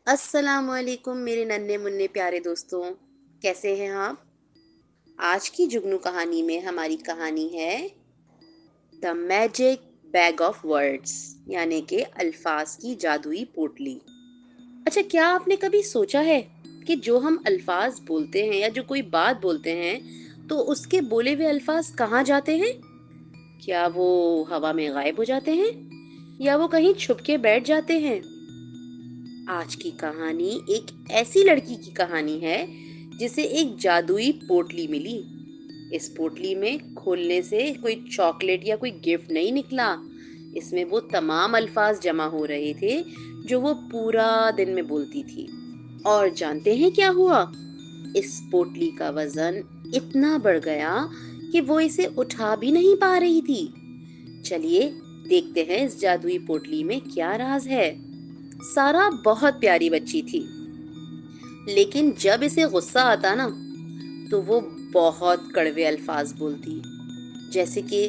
अस्सलामुअलैकुम मेरे नन्हे मुन्ने प्यारे दोस्तों। कैसे हैं आप? आज की जुगनू कहानी में हमारी कहानी है the magic bag of words, यानी कि अल्फाज की जादुई पोटली। अच्छा, क्या आपने कभी सोचा है कि जो हम अल्फाज बोलते हैं या जो कोई बात बोलते हैं तो उसके बोले हुए अल्फाज कहाँ जाते हैं? क्या वो हवा में गायब हो जाते हैं या वो कहीं छुप के बैठ जाते हैं? आज की कहानी एक ऐसी लड़की की कहानी है जिसे एक जादुई पोटली मिली। इस पोटली में खोलने से कोई चॉकलेट या कोई गिफ्ट नहीं निकला। इसमें वो तमाम अल्फाज जमा हो रहे थे जो वो पूरा दिन में बोलती थी। और जानते हैं क्या हुआ? इस पोटली का वजन इतना बढ़ गया कि वो इसे उठा भी नहीं पा रही थी। चलिए देखते हैं इस जादुई पोटली में क्या राज है। सारा बहुत प्यारी बच्ची थी, लेकिन जब इसे गुस्सा आता ना तो वो बहुत कड़वे अल्फाज बोलती। जैसे कि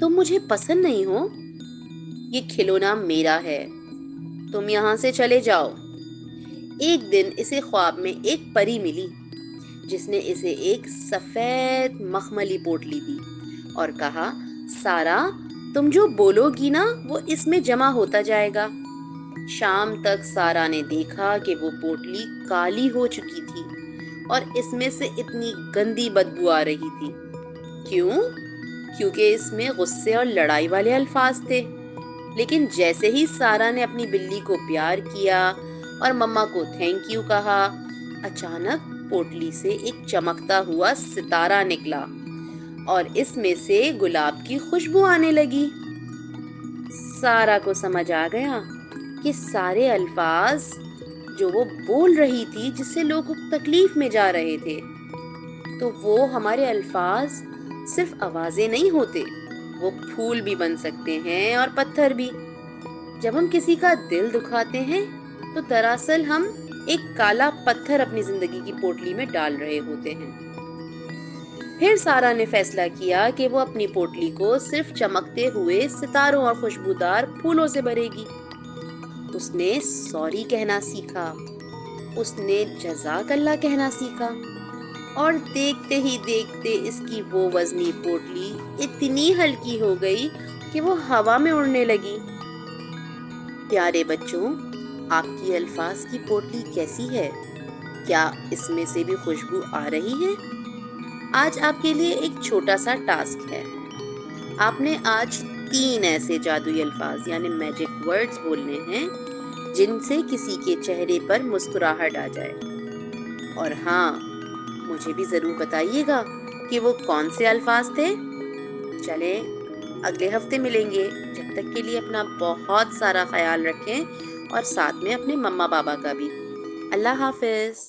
तुम मुझे पसंद नहीं हो, ये खिलौना मेरा है, तुम यहाँ से चले जाओ। एक दिन इसे ख्वाब में एक परी मिली जिसने इसे एक सफेद मखमली पोटली दी और कहा, सारा, तुम जो बोलोगी ना वो इसमें जमा होता जाएगा। शाम तक सारा ने देखा कि वो पोटली काली हो चुकी थी और इसमें से इतनी गंदी बदबू आ रही थी। क्यों? क्योंकि इसमें गुस्से और लड़ाई वाले अल्फाज थे। लेकिन जैसे ही सारा ने अपनी बिल्ली को प्यार किया और मम्मा को थैंक यू कहा, अचानक पोटली से एक चमकता हुआ सितारा निकला और इसमें से गुलाब की खुशबू आने लगी। सारा को समझ आ गया कि सारे अल्फाज जो वो बोल रही थी जिससे लोग तकलीफ में जा रहे थे, तो वो हमारे अल्फाज सिर्फ आवाजें नहीं होते, वो फूल भी बन सकते हैं और पत्थर भी। जब हम किसी का दिल दुखाते हैं तो दरअसल हम एक काला पत्थर अपनी जिंदगी की पोटली में डाल रहे होते हैं। फिर सारा ने फैसला किया कि वो अपनी पोटली को सिर्फ चमकते हुए सितारों और खुशबूदार फूलों से भरेगी। उसने सॉरी कहना सीखा, उसने जज़ाक अल्लाह कहना सीखा और देखते ही देखते इसकी वो वजनी पोटली इतनी हल्की हो गई कि वो हवा में उड़ने लगी। प्यारे बच्चों, आपकी अल्फाज की पोटली कैसी है? क्या इसमें से भी खुशबू आ रही है? आज आपके लिए एक छोटा सा टास्क है। आपने आज 3 ऐसे जादुई अल्फाज यानी मैजिक वर्ड्स बोलने हैं जिनसे किसी के चेहरे पर मुस्कुराहट आ जाए। और हाँ, मुझे भी जरूर बताइएगा कि वो कौन से अल्फाज थे। चले, अगले हफ्ते मिलेंगे। जब तक के लिए अपना बहुत सारा ख्याल रखें और साथ में अपने मम्मा पापा का भी। अल्लाह हाफिज।